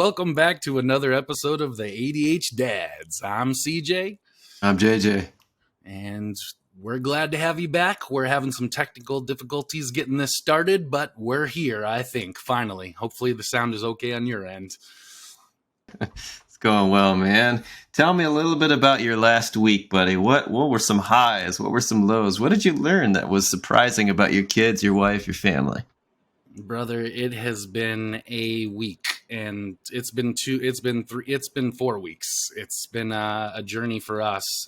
welcome back to another episode of the ADHDads. I'm CJ. I'm JJ. And we're glad to have you back. We're having some technical difficulties getting this started, but we're here, I think, finally. Hopefully the sound is okay on your end. It's going well, man. Tell me a little bit about your last week, buddy. What were some highs? What were some lows? What did you learn that was surprising about your kids, your wife, your family? Brother, it has been a week, and it's been 4 weeks. It's been a journey for us.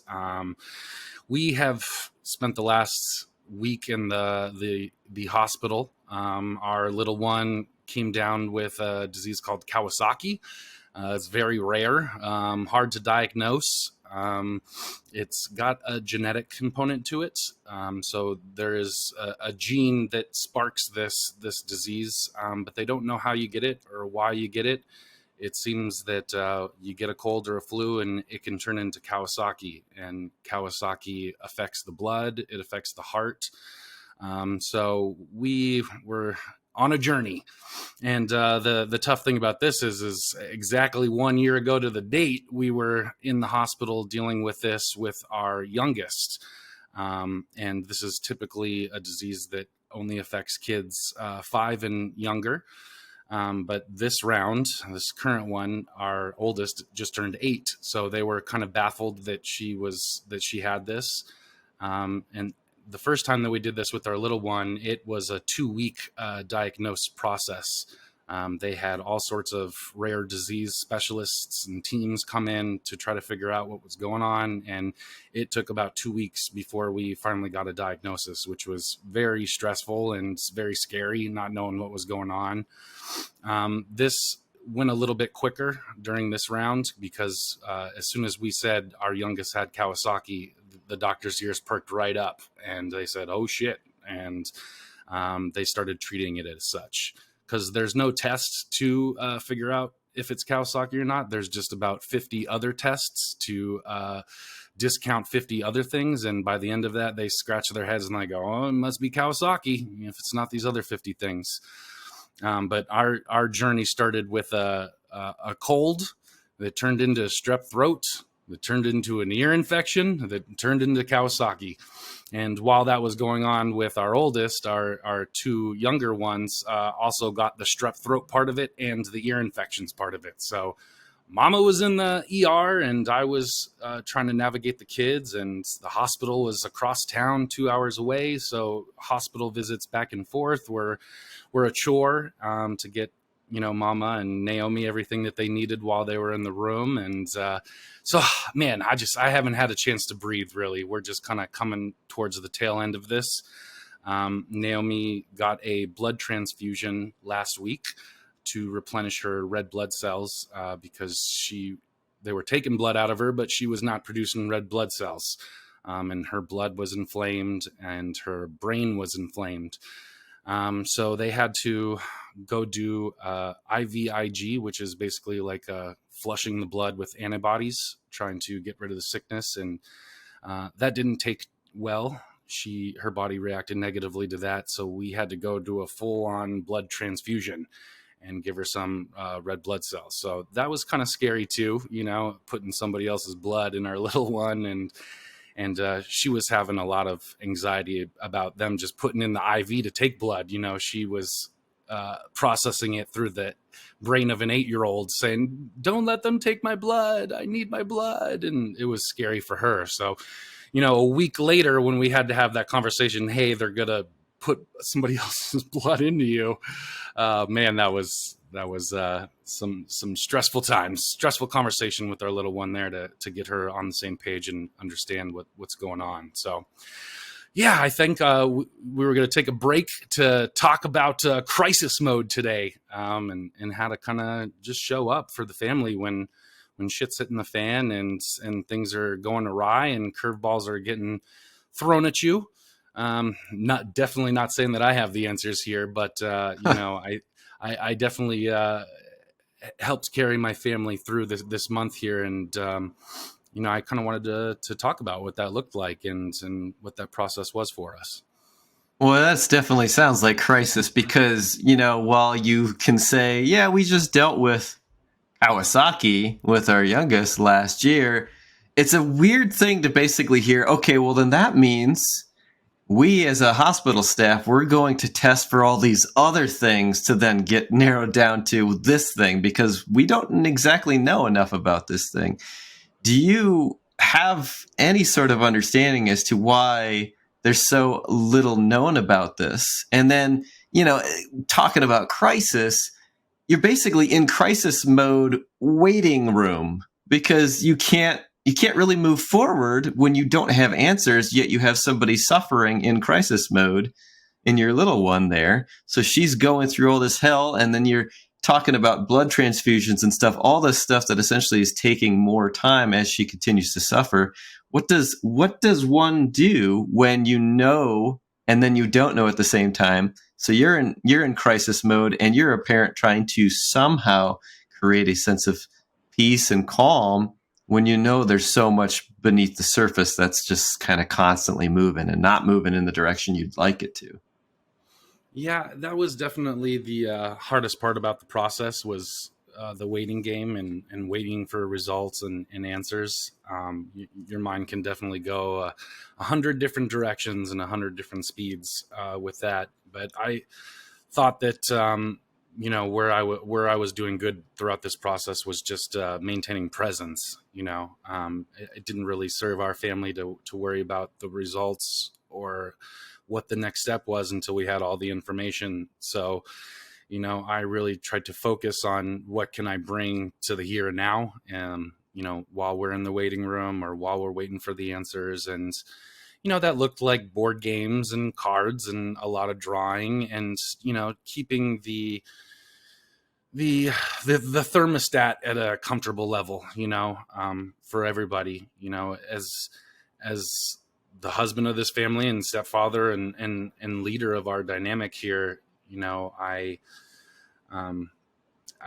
We have spent the last week in the hospital. Our little one came down with a disease called Kawasaki. It's very rare, hard to diagnose. It's got a genetic component to it. So there is a gene that sparks this disease, but they don't know how you get it or why you get it. It seems that you get a cold or a flu and it can turn into Kawasaki, and Kawasaki affects the blood. It affects the heart. So we were on a journey. And the tough thing about this is exactly 1 year ago to the date, we were in the hospital dealing with this with our youngest. And this is typically a disease that only affects kids 5 and younger. But this current one, our oldest just turned 8. So they were kind of baffled that she had this. And the first time that we did this with our little one, it was a 2-week diagnosis process. They had all sorts of rare disease specialists and teams come in to try to figure out what was going on. And it took about 2 weeks before we finally got a diagnosis, which was very stressful and very scary, not knowing what was going on. This went a little bit quicker during this round because as soon as we said our youngest had Kawasaki, the doctor's ears perked right up and they said, oh shit. And they started treating it as such, because there's no test to figure out if it's Kawasaki or not. There's just about 50 other tests to discount 50 other things. And by the end of that, they scratch their heads and they go, oh, it must be Kawasaki if it's not these other 50 things. But our journey started with a cold that turned into strep throat, that turned into an ear infection, that turned into Kawasaki. And while that was going on with our oldest, our 2 younger ones also got the strep throat part of it and the ear infections part of it. So Mama was in the ER and I was trying to navigate the kids, and the hospital was across town 2 hours away. So hospital visits back and forth were a chore to get Mama and Naomi everything that they needed while they were in the room. And so, man, I haven't had a chance to breathe, really. We're just kind of coming towards the tail end of this. Naomi got a blood transfusion last week to replenish her red blood cells because they were taking blood out of her, but she was not producing red blood cells. And her blood was inflamed and her brain was inflamed. So they had to go do IVIG, which is basically like flushing the blood with antibodies, trying to get rid of the sickness. And that didn't take well. Her body reacted negatively to that. So we had to go do a full-on blood transfusion and give her some red blood cells. So that was kind of scary too, putting somebody else's blood in our little one. And she was having a lot of anxiety about them just putting in the IV to take blood. She was processing it through the brain of an 8-year-old, saying, don't let them take my blood. I need my blood. And it was scary for her. So, a week later when we had to have that conversation, hey, they're going to put somebody else's blood into you. Man, that was some stressful conversation with our little one there to get her on the same page and understand what's going on. So yeah, I think we were going to take a break to talk about crisis mode today, and how to kind of just show up for the family when shit's hitting the fan and things are going awry and curveballs are getting thrown at you. Definitely not saying that I have the answers here, but I definitely helped carry my family through this month here, and I kind of wanted to talk about what that looked like and what that process was for us. Well, that definitely sounds like crisis because, while you can say, yeah, we just dealt with Kawasaki with our youngest last year, it's a weird thing to basically hear, okay, well, then that means we as a hospital staff, we're going to test for all these other things to then get narrowed down to this thing because we don't exactly know enough about this thing. Do you have any sort of understanding as to why there's so little known about this? And then, talking about crisis, you're basically in crisis mode waiting room because you can't really move forward when you don't have answers, yet you have somebody suffering in crisis mode in your little one there. So she's going through all this hell, and then you're talking about blood transfusions and stuff, all this stuff that essentially is taking more time as she continues to suffer. What does one do when you know and then you don't know at the same time? So you're in crisis mode, and you're a parent trying to somehow create a sense of peace and calm when you know there's so much beneath the surface that's just kind of constantly moving and not moving in the direction you'd like it to. Yeah, that was definitely the hardest part about the process was the waiting game and waiting for results and answers. Your mind can definitely go 100 different directions and 100 different speeds with that. But I thought that where I was doing good throughout this process was just maintaining presence. It didn't really serve our family to worry about the results or what the next step was until we had all the information. So, I really tried to focus on what can I bring to the here and now, and while we're in the waiting room or while we're waiting for the answers. And that looked like board games and cards and a lot of drawing and keeping the thermostat at a comfortable level, for everybody, as the husband of this family and stepfather and leader of our dynamic here. I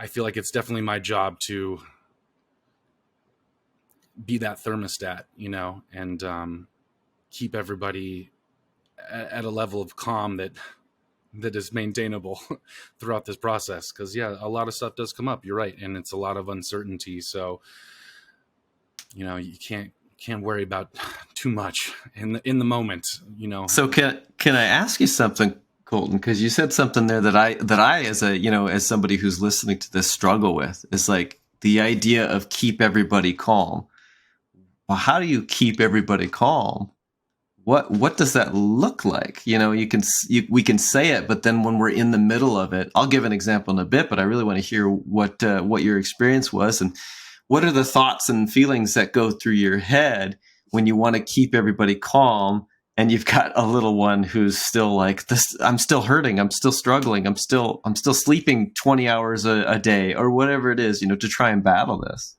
feel like it's definitely my job to be that thermostat, and keep everybody at a level of calm that is maintainable throughout this process. Because a lot of stuff does come up. You're right, and it's a lot of uncertainty. So you can't worry about too much in the moment. So can I ask you something, Colton? Because you said something there that I as somebody who's listening to this struggle with is like the idea of keep everybody calm. Well, how do you keep everybody calm? What does that look like? We can say it, but then when we're in the middle of it, I'll give an example in a bit, but I really want to hear what your experience was and what are the thoughts and feelings that go through your head when you want to keep everybody calm and you've got a little one who's still like this. I'm still hurting. I'm still struggling. I'm still sleeping 20 hours a day or whatever it is, to try and battle this.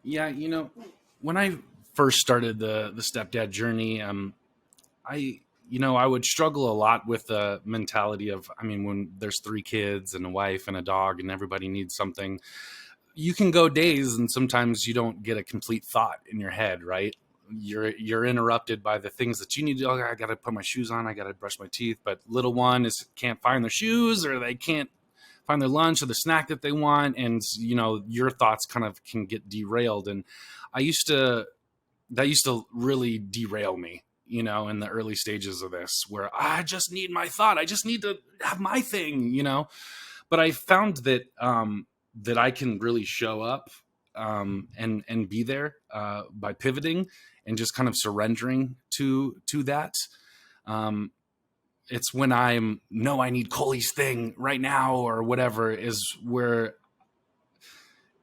Yeah. When I first started the stepdad journey, I would struggle a lot with the mentality of, when there's 3 kids and a wife and a dog and everybody needs something, you can go days and sometimes you don't get a complete thought in your head, right? You're interrupted by the things that you need to do. I got to put my shoes on. I got to brush my teeth. But little one can't find their shoes, or they can't find their lunch or the snack that they want. And, your thoughts kind of can get derailed. And that used to really derail me, in the early stages of this, where I just need my thought. I just need to have my thing, But I found that that I can really show up and be there by pivoting and just kind of surrendering to that. It's when I need Coley's thing right now or whatever is where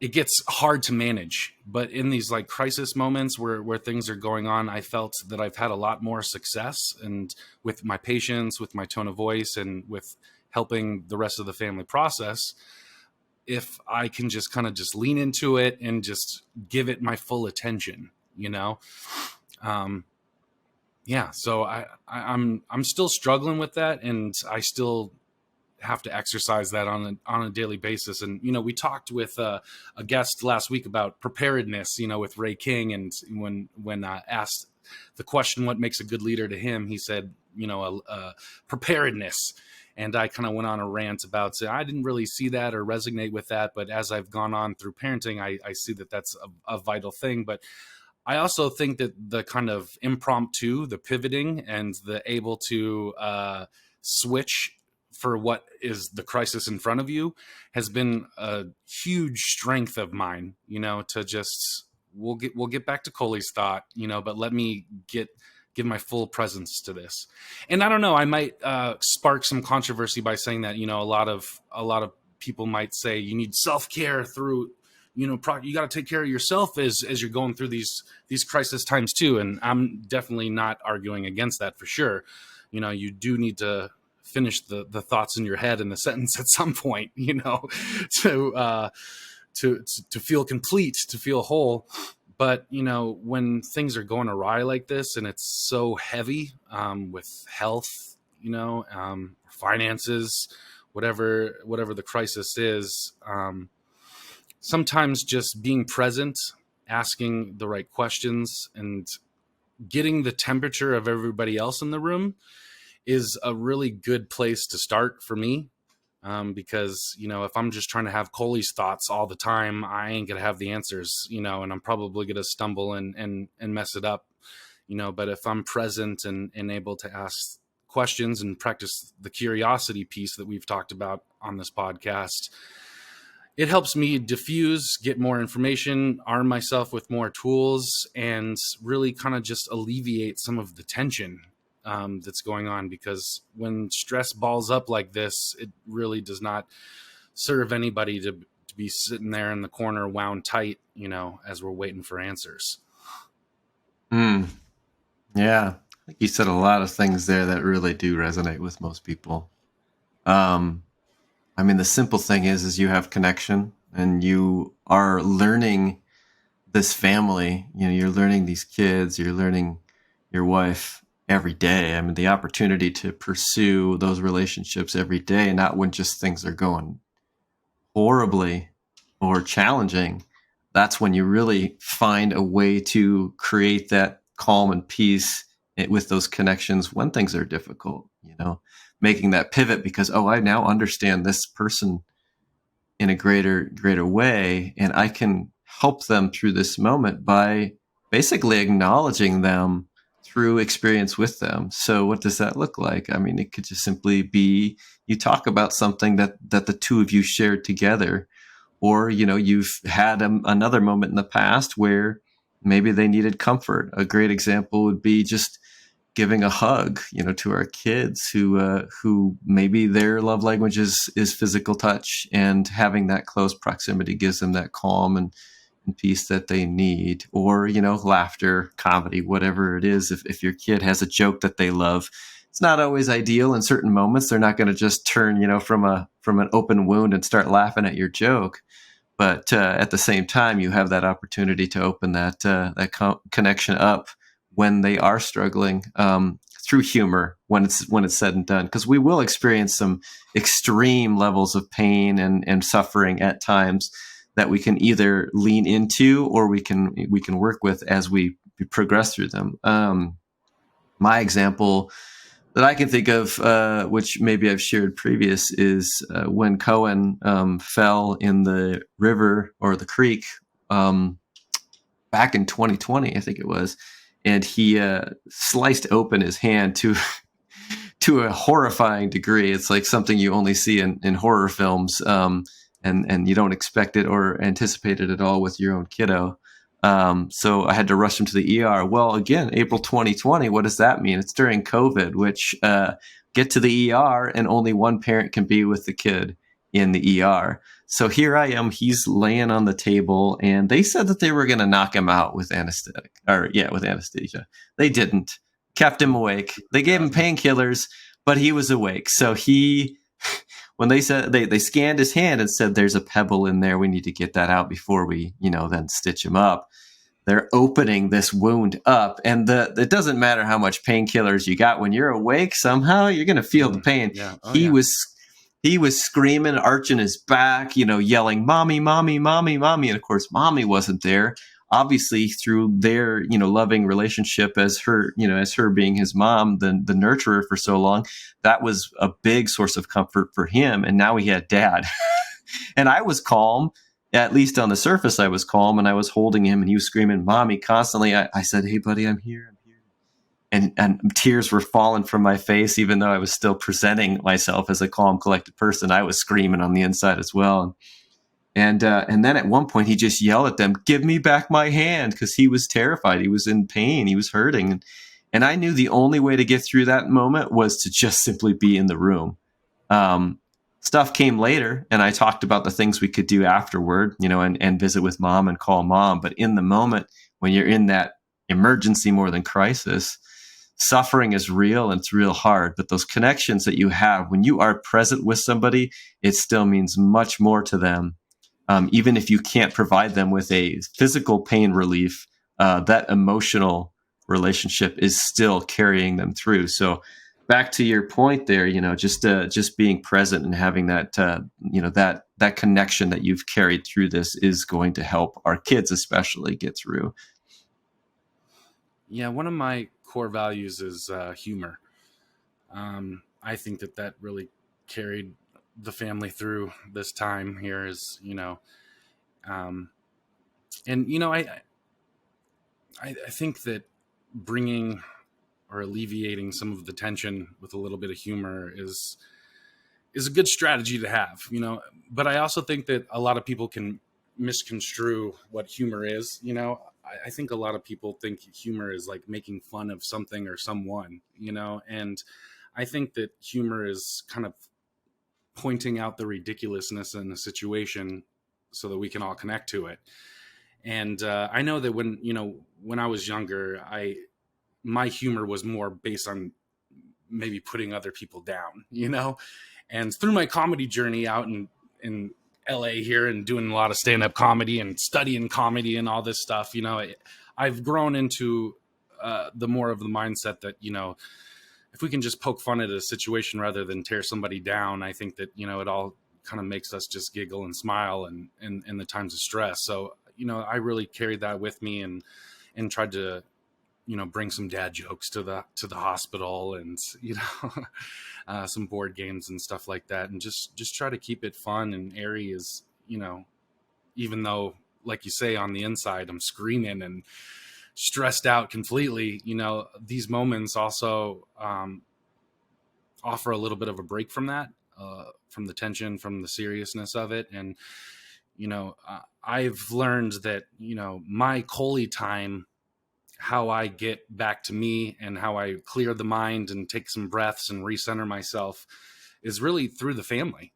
it gets hard to manage. But in these like crisis moments where things are going on, I felt that I've had a lot more success and with my patience, with my tone of voice, and with helping the rest of the family process. If I can just kind of just lean into it and just give it my full attention, So I'm still struggling with that, and I still have to exercise that on a daily basis. And, we talked with a guest last week about preparedness, with Ray King. And when asked the question, what makes a good leader to him, he said, preparedness. And I kind of went on a rant about saying I didn't really see that or resonate with that. But as I've gone on through parenting, I see that that's a vital thing. But I also think that the kind of impromptu, the pivoting, and the able to switch for what is the crisis in front of you has been a huge strength of mine, to just, we'll get back to Coley's thought, but let me give my full presence to this. And I don't know, I might spark some controversy by saying that, a lot of people might say you need self-care through, you got to take care of yourself as you're going through these crisis times too. And I'm definitely not arguing against that for sure. You do need to finish the thoughts in your head in the sentence at some point, to feel complete, to feel whole. But, when things are going awry like this and it's so heavy with health, finances, whatever the crisis is, sometimes just being present, asking the right questions, and getting the temperature of everybody else in the room is a really good place to start for me. Because, if I'm just trying to have Coley's thoughts all the time, I ain't going to have the answers, and I'm probably going to stumble and mess it up, but if I'm present and able to ask questions and practice the curiosity piece that we've talked about on this podcast, it helps me diffuse, get more information, arm myself with more tools, and really kind of just alleviate some of the tension that's going on. Because when stress balls up like this, it really does not serve anybody to be sitting there in the corner wound tight, as we're waiting for answers. Yeah, I think you said a lot of things there that really do resonate with most people. The simple thing is you have connection and you are learning this family, you're learning these kids, you're learning your wife every day. The opportunity to pursue those relationships every day, not when just things are going horribly or challenging. That's when you really find a way to create that calm and peace with those connections when things are difficult, making that pivot because, I now understand this person in a greater way, and I can help them through this moment by basically acknowledging them through experience with them. So what does that look like? It could just simply be you talk about something that the two of you shared together, or, you've had another moment in the past where maybe they needed comfort. A great example would be just giving a hug, to our kids who maybe their love language is physical touch, and having that close proximity gives them that calm and peace that they need. Or, laughter, comedy, whatever it is. If your kid has a joke that they love, it's not always ideal in certain moments. They're not going to just turn, from an open wound and start laughing at your joke. But at the same time, you have that opportunity to open that connection up when they are struggling, through humor when it's said and done. Because we will experience some extreme levels of pain and suffering at times that we can either lean into or we can work with as we progress through them. My example that I can think of, which maybe I've shared previous, is when Cohen fell in the river or the creek back in 2020, I think it was, and he sliced open his hand to a horrifying degree. It's like something you only see in horror films, and you don't expect it or anticipate it at all with your own kiddo. So I had to rush him to the ER. Well, again, April 2020, what does that mean? It's during COVID, which get to the ER and only one parent can be with the kid in the ER. So here I am, he's laying on the table, and they said that they were going to knock him out with with anesthesia. They didn't. Kept him awake. They gave him painkillers, but he was awake. So when they said they scanned his hand and said, there's a pebble in there, we need to get that out before we, then stitch him up. They're opening this wound up, and it doesn't matter how much painkillers you got. When you're awake, somehow you're going to feel the pain. Yeah. He was screaming, arching his back, yelling, "Mommy, mommy, mommy, mommy!" And of course, mommy wasn't there. obviously through their, loving relationship as her being his mom, the nurturer for so long, that was a big source of comfort for him. And now he had dad. And I was calm, at least on the surface. I was calm, and I was holding him, and he was screaming mommy constantly. I said, hey buddy, I'm here. And tears were falling from my face, even though I was still presenting myself as a calm, collected person. I was screaming on the inside as well. And then at one point he just yelled at them, give me back my hand, because he was terrified. He was in pain. He was hurting. And I knew the only way to get through that moment was to just simply be in the room. Stuff came later, and I talked about the things we could do afterward, and visit with mom and call mom. But in the moment, when you're in that emergency more than crisis, suffering is real and it's real hard. But those connections that you have when you are present with somebody, it still means much more to them. Even if you can't provide them with a physical pain relief, that emotional relationship is still carrying them through. So back to your point there, just being present and having that, that connection that you've carried through this is going to help our kids especially get through. Yeah, one of my core values is humor. I think that really carried the family through this time here. Is I think that bringing or alleviating some of the tension with a little bit of humor is a good strategy to have, but I also think that a lot of people can misconstrue what humor is. I think a lot of people think humor is like making fun of something or someone, and I think that humor is kind of pointing out the ridiculousness in a situation so that we can all connect to it. And I know that when I was younger, my humor was more based on maybe putting other people down, and through my comedy journey out in LA here and doing a lot of stand-up comedy and studying comedy and all this stuff, I've grown into the more of the mindset that, if we can just poke fun at a situation rather than tear somebody down, I think that, it all kind of makes us just giggle and smile and in the times of stress. So, I really carried that with me and tried to, bring some dad jokes to the hospital and, some board games and stuff like that. And just try to keep it fun and airy as, even though, like you say, on the inside, I'm screaming and stressed out completely, these moments also offer a little bit of a break from that, from the tension, from the seriousness of it. And, I've learned that, my Coley time, how I get back to me and how I clear the mind and take some breaths and recenter myself is really through the family.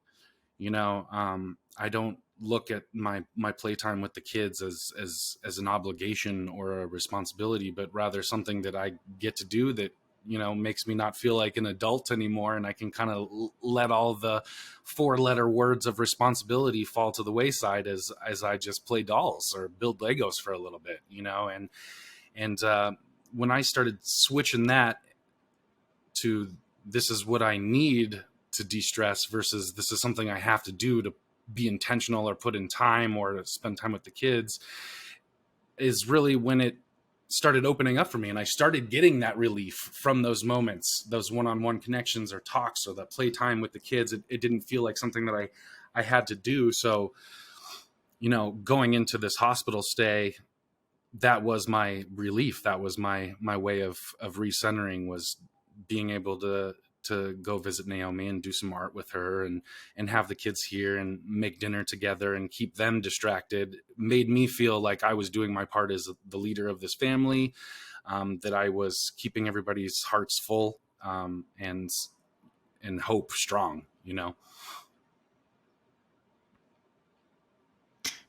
I don't look at my playtime with the kids as an obligation or a responsibility, but rather something that I get to do that, makes me not feel like an adult anymore. And I can kind of let all the 4-letter words of responsibility fall to the wayside as I just play dolls or build Legos for a little bit, And when I started switching that to this is what I need to de-stress versus this is something I have to do to be intentional or put in time or to spend time with the kids, is really when it started opening up for me. And I started getting that relief from those moments, those one-on-one connections or talks or the playtime with the kids. It didn't feel like something that I had to do. So, going into this hospital stay, that was my relief. That was my way of recentering, was being able to go visit Naomi and do some art with her and have the kids here and make dinner together and keep them distracted. Made me feel like I was doing my part as the leader of this family, that I was keeping everybody's hearts full, and hope strong,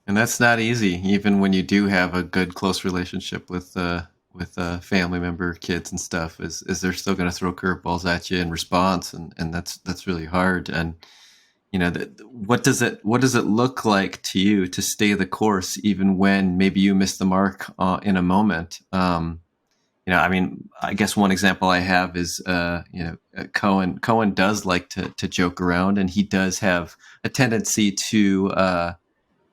And that's not easy, even when you do have a good, close relationship with a family member, kids and stuff. Is they're still going to throw curveballs at you in response, and that's really hard. And what does it look like to you to stay the course, even when maybe you miss the mark in a moment? I guess one example I have is Cohen does like to joke around, and he does have a tendency to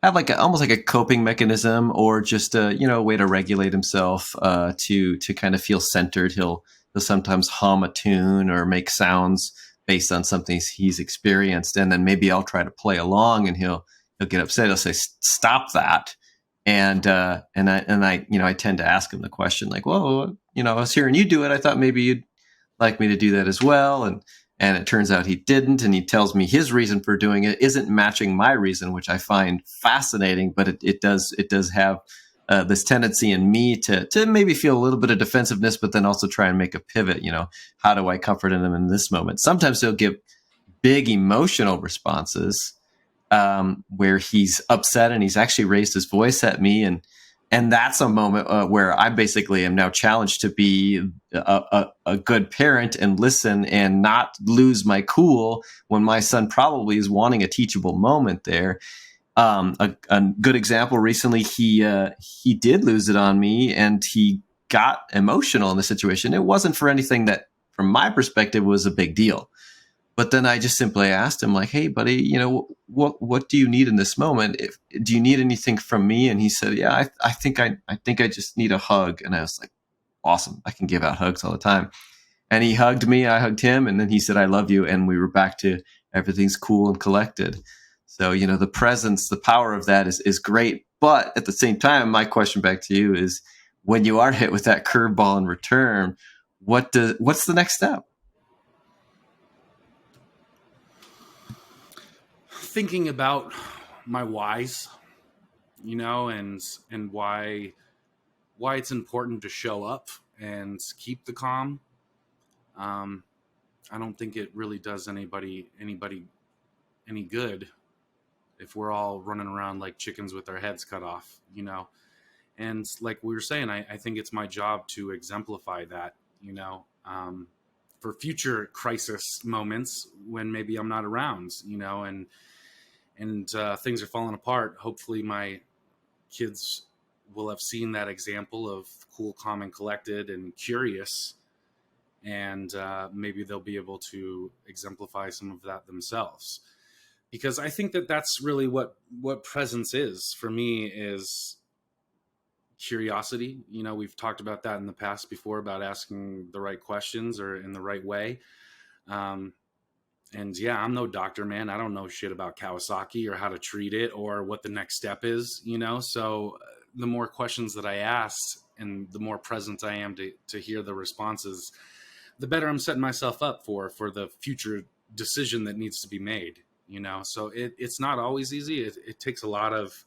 have like almost like a coping mechanism, or just a a way to regulate himself, to kind of feel centered. He'll sometimes hum a tune or make sounds based on something he's experienced, and then maybe I'll try to play along, and he'll get upset. He'll say, "Stop that!" And I tend to ask him the question like, "Whoa, I was hearing you do it. I thought maybe you'd like me to do that as well." And it turns out he didn't, and he tells me his reason for doing it isn't matching my reason, which I find fascinating. But it does have this tendency in me to maybe feel a little bit of defensiveness, but then also try and make a pivot. How do I comfort him in this moment? Sometimes he'll give big emotional responses, where he's upset and he's actually raised his voice at me, and that's a moment where I basically am now challenged to be a good parent and listen and not lose my cool when my son probably is wanting a teachable moment there. A good example recently, he did lose it on me, and he got emotional in the situation. It wasn't for anything that, from my perspective, was a big deal. But then I just simply asked him, like, "Hey, buddy, what do you need in this moment? Do you need anything from me?" And he said, "Yeah, I think I just need a hug." And I was like, "Awesome! I can give out hugs all the time." And he hugged me, I hugged him, and then he said, "I love you," and we were back to everything's cool and collected. So the presence, the power of that is great. But at the same time, my question back to you is, when you are hit with that curveball in return, what's the next step? Thinking about my whys, and why it's important to show up and keep the calm. I don't think it really does anybody any good if we're all running around like chickens with our heads cut off. And like we were saying, I think it's my job to exemplify that, for future crisis moments when maybe I'm not around, and things are falling apart. Hopefully my kids will have seen that example of cool, calm, and collected and curious, and maybe they'll be able to exemplify some of that themselves. Because I think that that's really what presence is for me, is curiosity. We've talked about that in the past before, about asking the right questions or in the right way. And yeah, I'm no doctor, man. I don't know shit about Kawasaki or how to treat it or what the next step is. So the more questions that I ask and the more present I am to hear the responses, the better I'm setting myself up for the future decision that needs to be made. So it's not always easy. It takes a lot of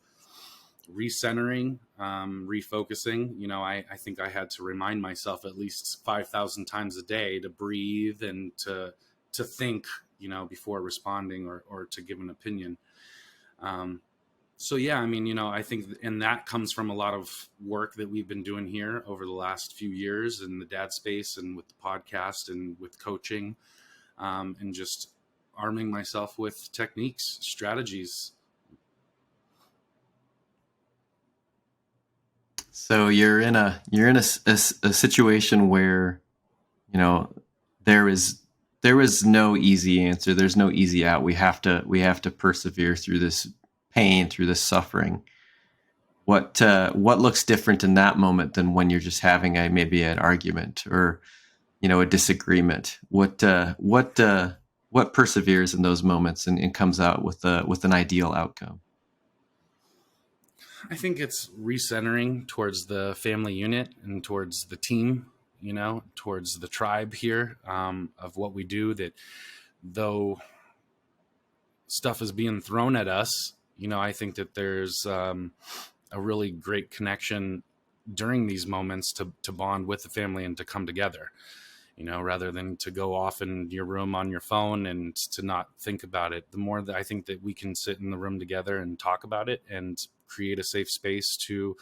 recentering, refocusing. I think I had to remind myself at least 5,000 times a day to breathe and to think, before responding or to give an opinion. So yeah, I think, and that comes from a lot of work that we've been doing here over the last few years in the dad space and with the podcast and with coaching, and just arming myself with techniques, strategies. So you're in a situation where there is no easy answer. There's no easy out. We have to persevere through this pain, through this suffering. What looks different in that moment than when you're just having maybe an argument or a disagreement? What perseveres in those moments and comes out with an ideal outcome? I think it's recentering towards the family unit and towards the team, towards the tribe here, of what we do, that though stuff is being thrown at us, I think that there's a really great connection during these moments to bond with the family and to come together, rather than to go off in your room on your phone and to not think about it. The more that I think that we can sit in the room together and talk about it and create a safe space to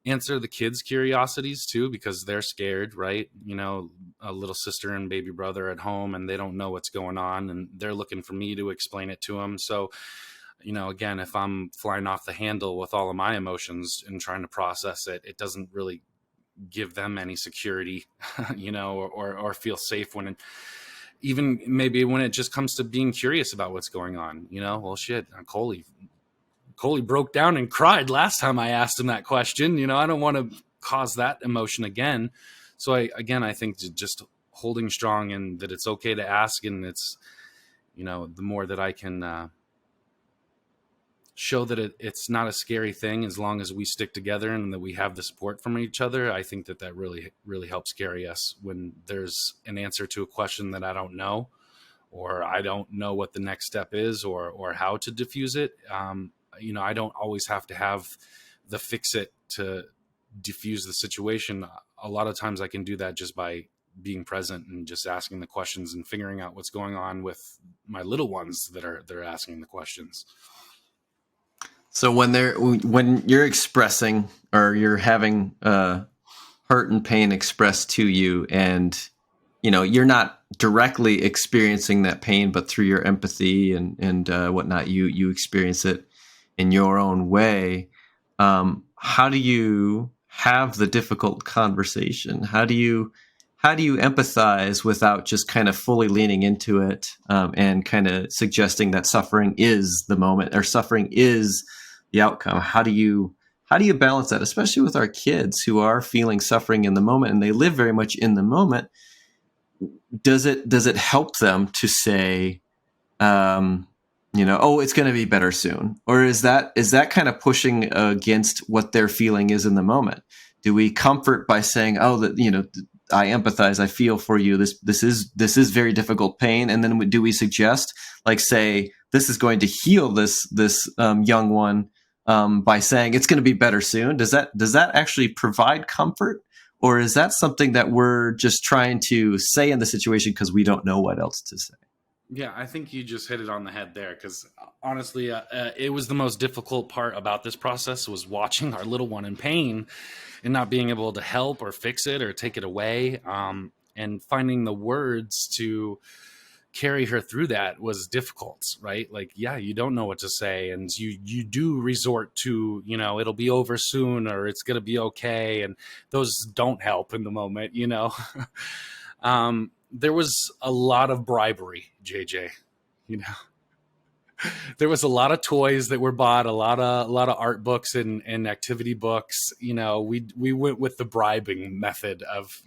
answer the kids' curiosities too, because they're scared, right? A little sister and baby brother at home, and they don't know what's going on, and they're looking for me to explain it to them. So, again, if I'm flying off the handle with all of my emotions and trying to process it, it doesn't really give them any security, or feel safe when even maybe when it just comes to being curious about what's going on. Well, shit, Coley, Coley broke down and cried last time I asked him that question. I don't want to cause that emotion again. So I think just holding strong and that it's okay to ask. And it's, the more that I can show that it's not a scary thing, as long as we stick together and that we have the support from each other, I think that really, really helps carry us when there's an answer to a question that I don't know, or I don't know what the next step is, or how to diffuse it. I don't always have to have the fix it to diffuse the situation. A lot of times I can do that just by being present and just asking the questions and figuring out what's going on with my little ones they're asking the questions. So when you're expressing, or you're having hurt and pain expressed to you, and you're not directly experiencing that pain, but through your empathy and whatnot, you experience it in your own way. How do you have the difficult conversation? How do you empathize without just kind of fully leaning into it, and kind of suggesting that suffering is the moment, or suffering is the outcome? How do you balance that, especially with our kids who are feeling suffering in the moment and they live very much in the moment? Does it help them to say, oh, it's going to be better soon? Or is that kind of pushing against what their feeling is in the moment? Do we comfort by saying, oh, that, I empathize, I feel for you, this is very difficult pain? And then do we suggest, like, say, this is going to heal this young one, by saying it's going to be better soon? Does that actually provide comfort? Or is that something that we're just trying to say in the situation because we don't know what else to say? Yeah, I think you just hit it on the head there, because honestly, it was the most difficult part about this process, was watching our little one in pain and not being able to help or fix it or take it away, and finding the words to carry her through that was difficult, right? Like, yeah, you don't know what to say, and you do resort to, it'll be over soon, or it's going to be okay. And those don't help in the moment, there was a lot of bribery, JJ, there was a lot of toys that were bought, a lot of art books and activity books. We went with the bribing method of,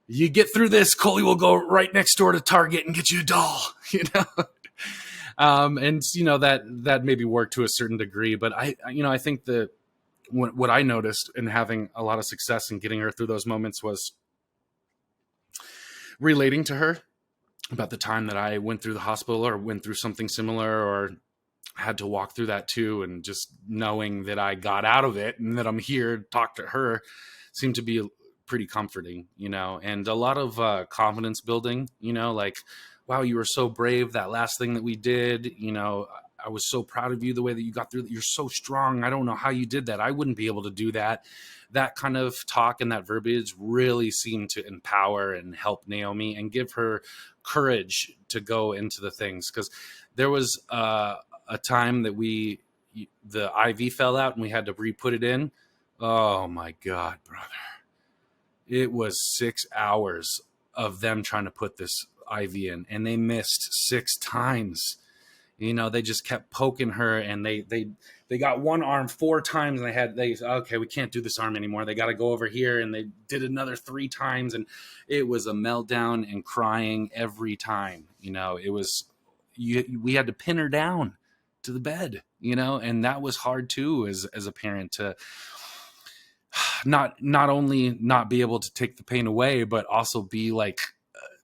you get through this, Coley will go right next door to Target and get you a doll, and that maybe worked to a certain degree. But I think that what I noticed in having a lot of success in getting her through those moments was relating to her about the time that I went through the hospital or went through something similar, or had to walk through that too. And just knowing that I got out of it and that I'm here to talk to her seemed to be pretty comforting, and a lot of confidence building, like, wow, you were so brave that last thing that we did. I was so proud of you, the way that you got through that. You're so strong. I don't know how you did that. I wouldn't be able to do that. That kind of talk and that verbiage really seemed to empower and help Naomi and give her courage to go into the things. Because there was a time that the IV fell out and we had to re-put it in. Oh my God, brother. It was 6 hours of them trying to put this IV in, and they missed 6 times. They just kept poking her, and they got one arm 4 times, and they said, okay, we can't do this arm anymore. They got to go over here, and they did another 3 times, and it was a meltdown and crying every time. It was, we had to pin her down to the bed, and that was hard too, as a parent, to not only not be able to take the pain away, but also be like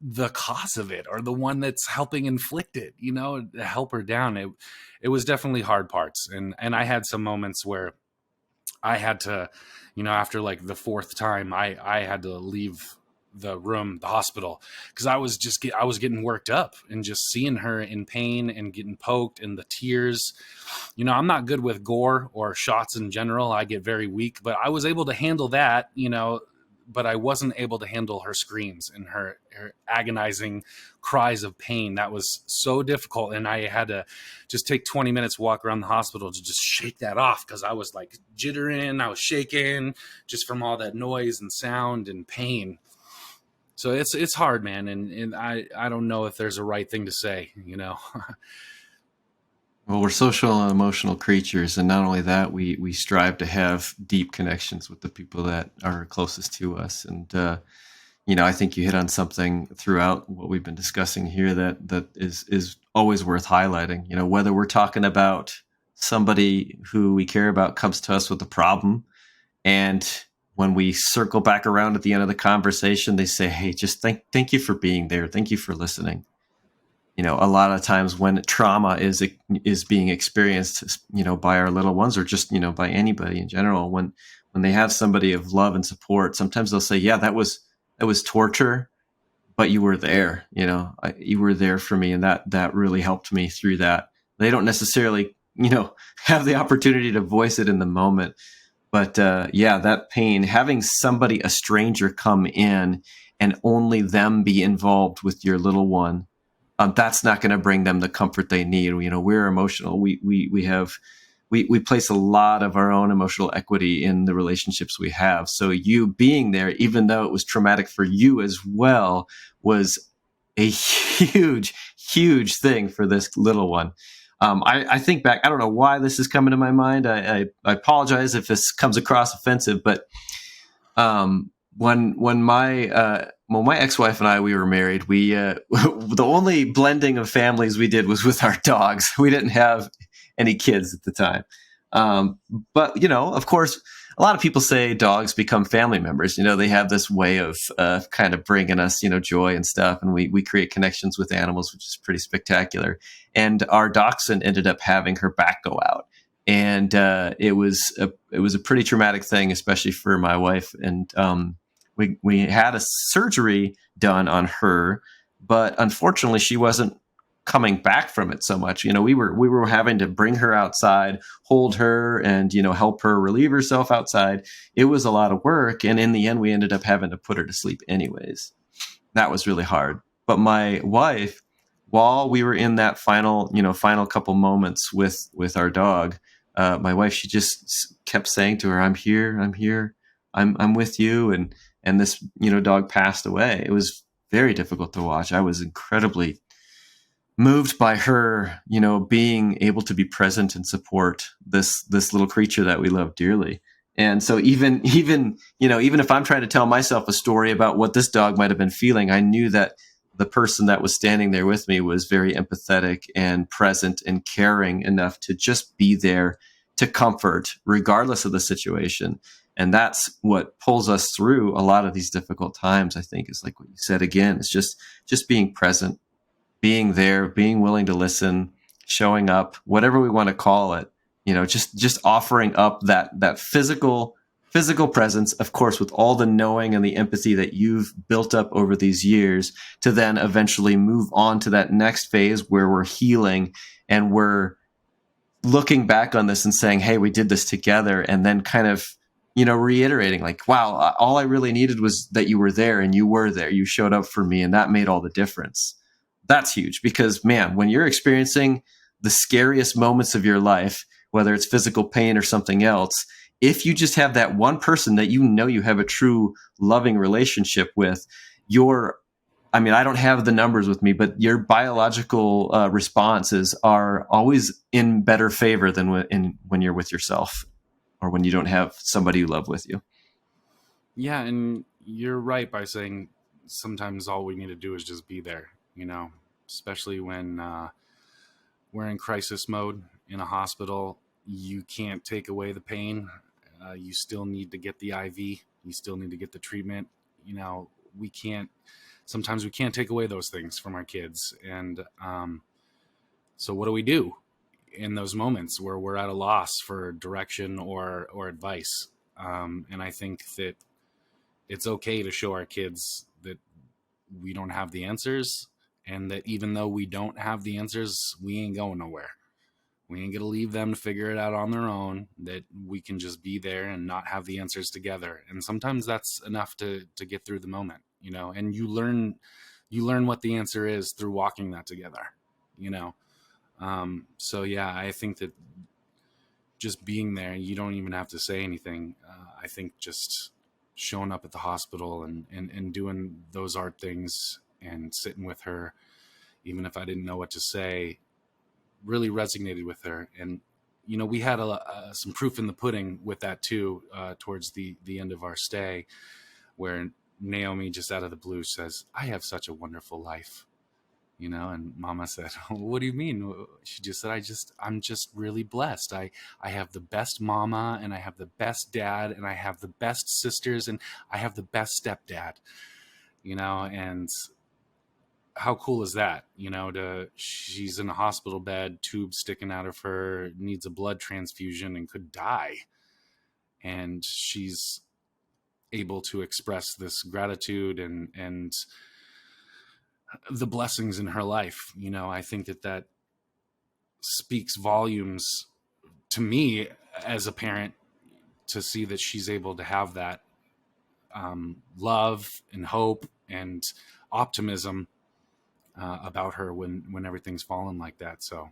the cause of it, or the one that's helping inflict it, to help her down. It was definitely hard parts. And I had some moments where I had to, after like the 4th time, I had to leave the hospital, because I was getting worked up, and just seeing her in pain and getting poked, and the tears. I'm not good with gore or shots in general. I get very weak, but I was able to handle that, but I wasn't able to handle her screams and her agonizing cries of pain. That was so difficult. And I had to just take 20 minutes, walk around the hospital to just shake that off, because I was like jittering, I was shaking just from all that noise and sound and pain. So it's hard, man. And I don't know if there's a right thing to say, Well, we're social and emotional creatures, and not only that, we strive to have deep connections with the people that are closest to us. And I think you hit on something throughout what we've been discussing here that is always worth highlighting. Whether we're talking about somebody who we care about comes to us with a problem, and when we circle back around at the end of the conversation, they say, "Hey, just thank you for being there. Thank you for listening." A lot of times when trauma is being experienced, by our little ones, or just by anybody in general, when they have somebody of love and support, sometimes they'll say, "Yeah, that was torture, but you were there. You were there for me, and that really helped me through that." They don't necessarily have the opportunity to voice it in the moment, but yeah, that pain, having somebody, a stranger, come in and only them be involved with your little one, that's not going to bring them the comfort they need. We're emotional. We place a lot of our own emotional equity in the relationships we have. So you being there, even though it was traumatic for you as well, was a huge, huge thing for this little one. I think back, I don't know why this is coming to my mind. I apologize if this comes across offensive, but when my ex-wife and I, we were married, we the only blending of families we did was with our dogs. We didn't have any kids at the time. But of course, a lot of people say dogs become family members. They have this way of kind of bringing us, joy and stuff. And we create connections with animals, which is pretty spectacular. And our dachshund ended up having her back go out. And it was a pretty traumatic thing, especially for my wife. And we had a surgery done on her, but unfortunately, she wasn't coming back from it so much. We were having to bring her outside, hold her, and help her relieve herself outside. It was a lot of work, and in the end, we ended up having to put her to sleep anyways. That was really hard. But my wife, while we were in that final couple moments with our dog, my wife, she just kept saying to her, "I'm here, I'm here, I'm with you," and this dog passed away. It was very difficult to watch. I was incredibly moved by her, being able to be present and support this little creature that we love dearly. And so even if I'm trying to tell myself a story about what this dog might have been feeling, I knew that the person that was standing there with me was very empathetic and present and caring enough to just be there to comfort, regardless of the situation. And that's what pulls us through a lot of these difficult times, I think, is like what you said again. It's just being present, being there, being willing to listen, showing up, whatever we want to call it, just offering up that physical presence, of course, with all the knowing and the empathy that you've built up over these years, to then eventually move on to that next phase where we're healing and we're looking back on this and saying, "Hey, we did this together," and then kind of reiterating, like, "Wow, all I really needed was that you were there, and you were there. You showed up for me, and that made all the difference." That's huge, because man, when you're experiencing the scariest moments of your life, whether it's physical pain or something else, if you just have that one person that you have a true loving relationship with, I don't have the numbers with me, but your biological responses are always in better favor than when you're with yourself, or when you don't have somebody you love with you. Yeah, and you're right by saying sometimes all we need to do is just be there, especially when we're in crisis mode in a hospital. You can't take away the pain. You still need to get the IV. You still need to get the treatment. Sometimes we can't take away those things from our kids. And so what do we do in those moments where we're at a loss for direction or advice? And I think that it's okay to show our kids that we don't have the answers, and that even though we don't have the answers, we ain't going nowhere. We ain't going to leave them to figure it out on their own, that we can just be there and not have the answers together. And sometimes that's enough to get through the moment, and you learn what the answer is through walking that together, So yeah, I think that just being there, you don't even have to say anything. I think just showing up at the hospital and doing those art things and sitting with her, even if I didn't know what to say, really resonated with her. And we had some proof in the pudding with that too, towards the end of our stay, where Naomi just out of the blue says, "I have such a wonderful life." And Mama said, "What do you mean?" She just said, I'm just really blessed. I have the best mama, and I have the best dad, and I have the best sisters, and I have the best stepdad, and how cool is that? She's in a hospital bed, tubes sticking out of her, needs a blood transfusion and could die. And she's able to express this gratitude and the blessings in her life. I think that speaks volumes to me as a parent, to see that she's able to have that love and hope and optimism about her when everything's fallen like that. So,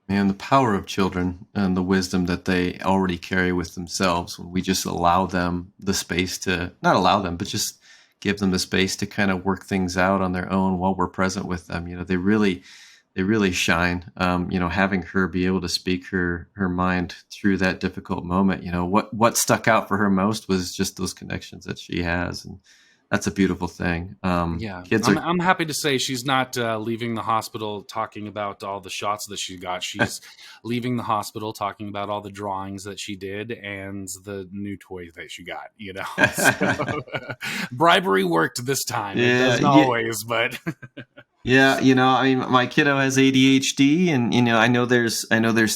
and the power of children and the wisdom that they already carry with themselves, when we just allow them the space to, not allow them, but just give them the space to kind of work things out on their own while we're present with them. They really shine. Having her be able to speak her mind through that difficult moment, what stuck out for her most was just those connections that she has. And that's a beautiful thing. Yeah, I'm happy to say she's not leaving the hospital talking about all the shots that she got. She's leaving the hospital talking about all the drawings that she did and the new toys that she got. So, bribery worked this time. Yeah, it doesn't always, but yeah, my kiddo has ADHD, and I know there's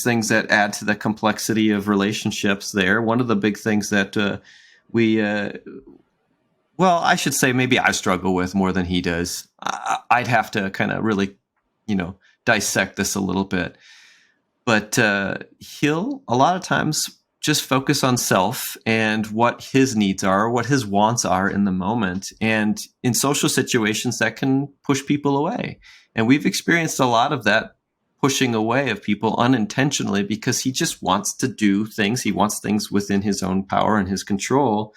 things that add to the complexity of relationships there. One of the big things that well, I should say maybe I struggle with more than he does. I'd have to kind of really, dissect this a little bit. But he'll a lot of times just focus on self and what his needs are, what his wants are in the moment. And in social situations, that can push people away. And we've experienced a lot of that pushing away of people unintentionally, because he just wants to do things. He wants things within his own power and his control,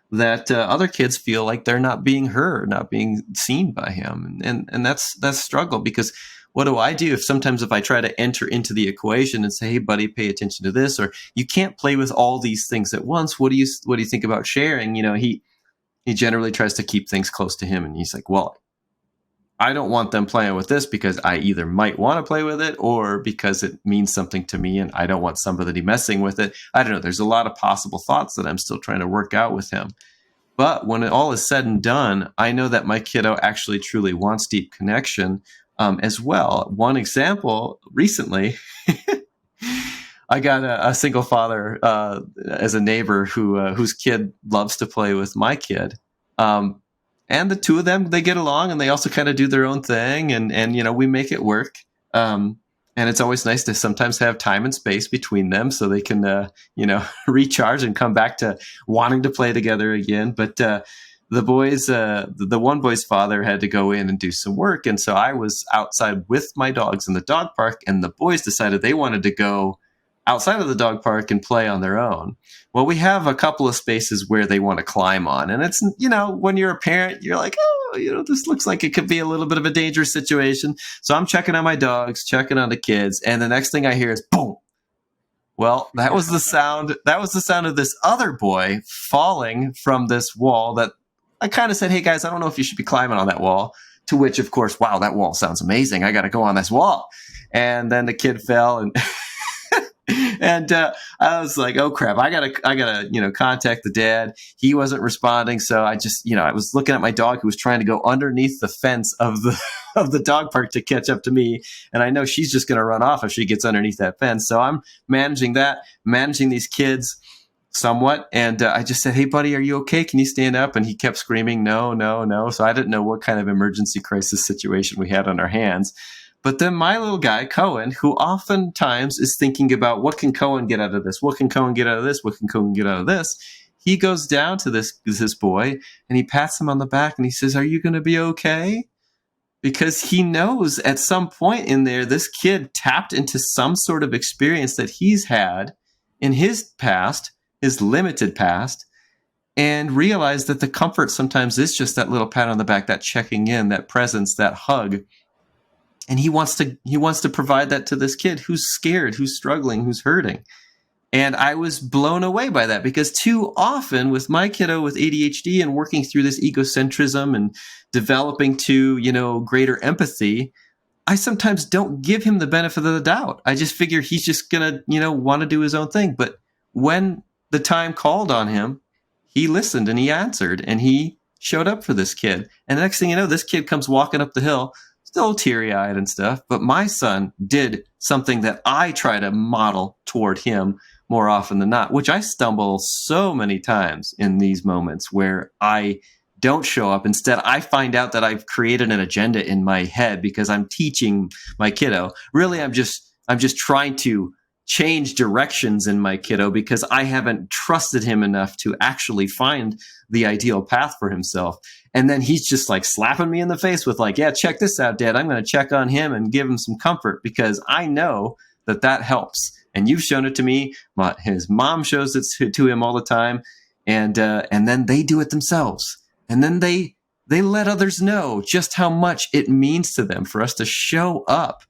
that other kids feel like they're not being heard, not being seen by him. And that's struggle, because what do I do if I try to enter into the equation and say, "Hey buddy, pay attention to this," or "You can't play with all these things at once. What do you think about sharing?" He generally tries to keep things close to him, and he's like, "Well, I don't want them playing with this because I either might want to play with it or because it means something to me and I don't want somebody messing with it." I don't know. There's a lot of possible thoughts that I'm still trying to work out with him. But when it all is said and done, I know that my kiddo actually truly wants deep connection as well. One example recently, I got a single father as a neighbor whose kid loves to play with my kid. And the two of them, they get along, and they also kind of do their own thing, and we make it work. And it's always nice to sometimes have time and space between them so they can recharge and come back to wanting to play together again. But the one boy's father had to go in and do some work, and so I was outside with my dogs in the dog park, and the boys decided they wanted to go outside of the dog park and play on their own. Well, we have a couple of spaces where they want to climb on. And it's, when you're a parent, you're like, oh, this looks like it could be a little bit of a dangerous situation. So I'm checking on my dogs, checking on the kids. And the next thing I hear is boom. Well, that was the sound. That was the sound of this other boy falling from this wall that I kind of said, "Hey guys, I don't know if you should be climbing on that wall." To which, of course, wow, that wall sounds amazing. I got to go on this wall. And then the kid fell and and I was like, "Oh crap! I gotta, contact the dad." He wasn't responding, so I just, I was looking at my dog who was trying to go underneath the fence of the dog park to catch up to me, and I know she's just gonna run off if she gets underneath that fence. So I'm managing these kids somewhat, and I just said, "Hey buddy, are you okay? Can you stand up?" And he kept screaming, "No, no, no." So I didn't know what kind of emergency crisis situation we had on our hands. But then my little guy, Cohen, who oftentimes is thinking about, what can Cohen get out of this? What can Cohen get out of this? What can Cohen get out of this? He goes down to this boy and he pats him on the back and he says, "Are you going to be okay?" Because he knows at some point in there, this kid tapped into some sort of experience that he's had in his past, his limited past, and realized that the comfort sometimes is just that little pat on the back, that checking in, that presence, that hug. And he wants to provide that to this kid who's scared, who's struggling, who's hurting. And I was blown away by that, because too often with my kiddo with ADHD and working through this egocentrism and developing to, greater empathy, I sometimes don't give him the benefit of the doubt. I just figure he's just going to, want to do his own thing. But when the time called on him, he listened and he answered and he showed up for this kid. And the next thing you know, this kid comes walking up the hill, still teary-eyed and stuff. But my son did something that I try to model toward him more often than not, which I stumble so many times in these moments where I don't show up. Instead, I find out that I've created an agenda in my head because I'm teaching my kiddo. Really, I'm just trying to change directions in my kiddo because I haven't trusted him enough to actually find the ideal path for himself. And then he's just like slapping me in the face with like, yeah, check this out, Dad. I'm going to check on him and give him some comfort because I know that helps. And you've shown it to me. His mom shows it to him all the time. And then they do it themselves. And then they let others know just how much it means to them for us to show up,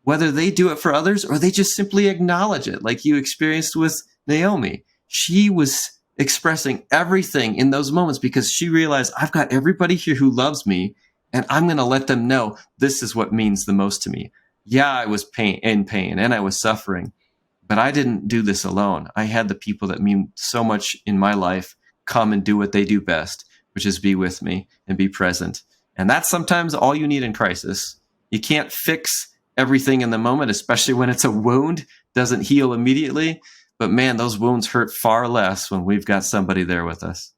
whether they do it for others or they just simply acknowledge it, like you experienced with Naomi. She was expressing everything in those moments because she realized I've got everybody here who loves me, and I'm going to let them know this is what means the most to me. Yeah, I was in pain and I was suffering, but I didn't do this alone. I had the people that mean so much in my life come and do what they do best, which is be with me and be present. And that's sometimes all you need in crisis. You can't fix everything in the moment, especially when it's a wound, doesn't heal immediately. But man, those wounds hurt far less when we've got somebody there with us.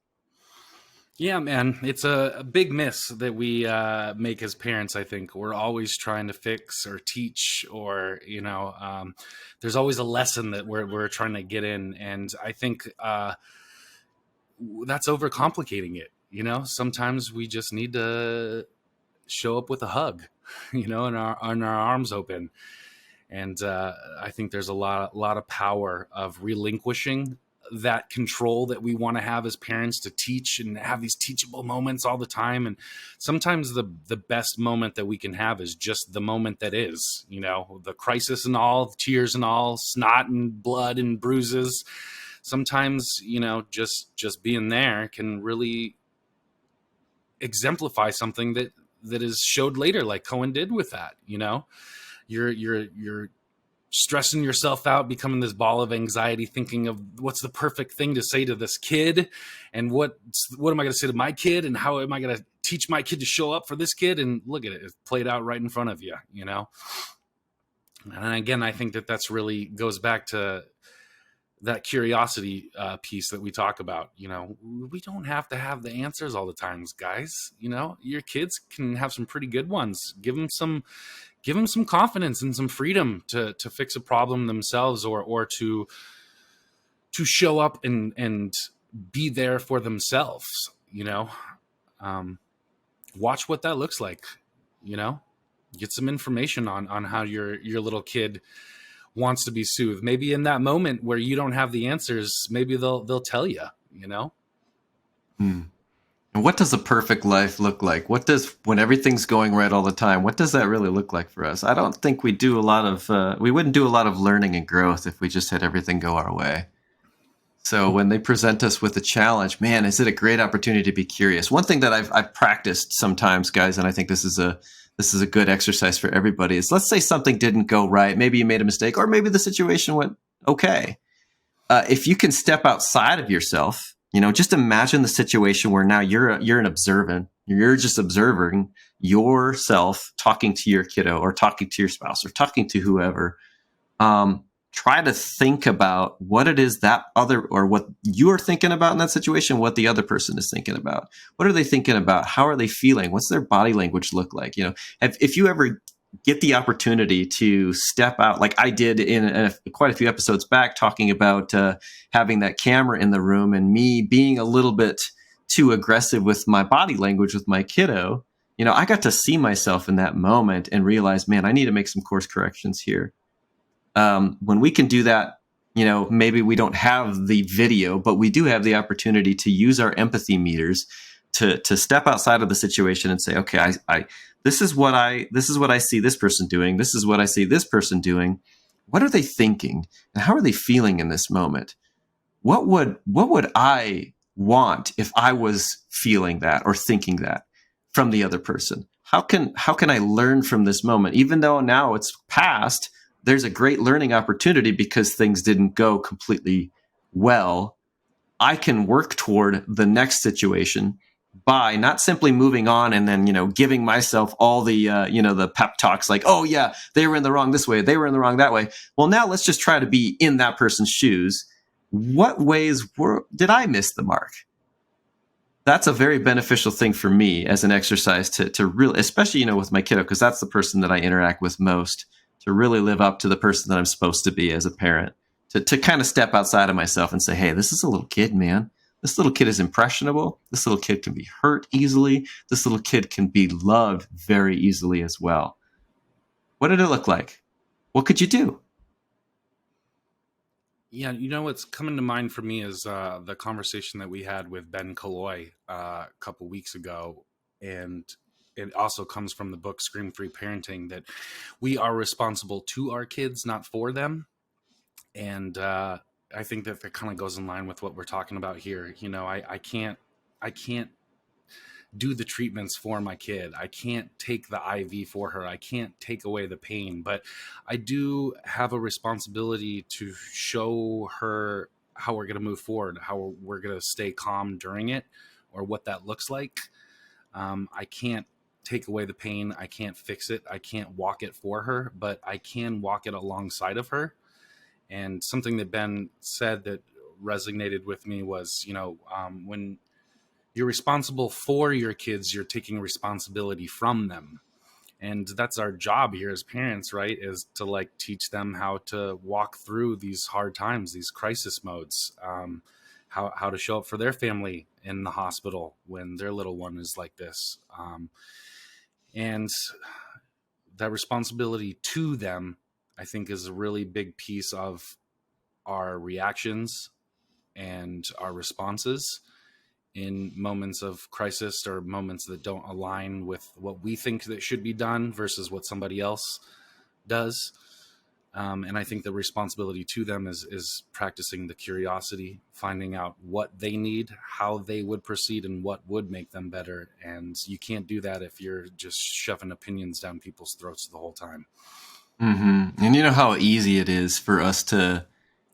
Yeah, man, it's a big miss that we make as parents. I think we're always trying to fix or teach, or there's always a lesson that we're trying to get in, and I think that's overcomplicating it. Sometimes we just need to show up with a hug, and our arms open. And I think there's a lot of power of relinquishing that control that we want to have as parents to teach and have these teachable moments all the time. And sometimes the best moment that we can have is just the moment that is, the crisis and all, the tears and all, snot and blood and bruises. Sometimes, just being there can really exemplify something that is showed later, like Cohen did with that. You're stressing yourself out, becoming this ball of anxiety, thinking of what's the perfect thing to say to this kid, and what am I going to say to my kid, and how am I going to teach my kid to show up for this kid? And look at it, it's played out right in front of you, And again, I think that's really goes back to that curiosity piece that we talk about. We don't have to have the answers all the times, guys. Your kids can have some pretty good ones. Give them some confidence and some freedom to fix a problem themselves, or to show up and be there for themselves. Watch what that looks like. Get some information on how your little kid wants to be soothed. Maybe in that moment where you don't have the answers, maybe they'll tell you. And what does a perfect life look like? When everything's going right all the time, what does that really look like for us? I don't think we wouldn't do a lot of learning and growth if we just had everything go our way. So when they present us with a challenge, man, is it a great opportunity to be curious? One thing that I've practiced sometimes, guys, and I think this is a good exercise for everybody, is let's say something didn't go right. Maybe you made a mistake, or maybe the situation went okay. If you can step outside of yourself, just imagine the situation where now you're an observant. You're just observing yourself talking to your kiddo, or talking to your spouse, or talking to whoever. Try to think about what it is that other, or what you're thinking about in that situation, what the other person is thinking about. What are they thinking about? How are they feeling? What's their body language look like? If you ever get the opportunity to step out, like I did in quite a few episodes back, talking about having that camera in the room and me being a little bit too aggressive with my body language with my kiddo, I got to see myself in that moment and realize, man, I need to make some course corrections here. When we can do that, maybe we don't have the video, but we do have the opportunity to use our empathy meters to step outside of the situation and say, okay, this is what I see this person doing. This is what I see this person doing. What are they thinking? And how are they feeling in this moment? What would I want if I was feeling that or thinking that from the other person? How can I learn from this moment? Even though now it's past, there's a great learning opportunity because things didn't go completely well. I can work toward the next situation by not simply moving on and then, giving myself all the, the pep talks like, oh yeah, they were in the wrong this way, they were in the wrong that way. Well, now let's just try to be in that person's shoes. What ways did I miss the mark? That's a very beneficial thing for me as an exercise to really, especially, with my kiddo, because that's the person that I interact with most, to really live up to the person that I'm supposed to be as a parent, to kind of step outside of myself and say, hey, this is a little kid, man. This little kid is impressionable. This little kid can be hurt easily. This little kid can be loved very easily as well. What did it look like? What could you do? Yeah, what's coming to mind for me is the conversation that we had with Ben Kaloy a couple weeks ago. And it also comes from the book Scream Free Parenting, that we are responsible to our kids, not for them. And I think that kind of goes in line with what we're talking about here. I can't do the treatments for my kid. I can't take the IV for her. I can't take away the pain, but I do have a responsibility to show her how we're going to move forward, how we're going to stay calm during it, or what that looks like. I can't take away the pain. I can't fix it. I can't walk it for her, but I can walk it alongside of her. And something that Ben said that resonated with me was, when you're responsible for your kids, you're taking responsibility from them. And that's our job here as parents, right? Is to teach them how to walk through these hard times, these crisis modes, how to show up for their family in the hospital when their little one is like this. And that responsibility to them, I think, is a really big piece of our reactions and our responses in moments of crisis or moments that don't align with what we think that should be done versus what somebody else does. And I think the responsibility to them is practicing the curiosity, finding out what they need, how they would proceed, and what would make them better. And you can't do that if you're just shoving opinions down people's throats the whole time. Mm-hmm. And you know how easy it is for us to,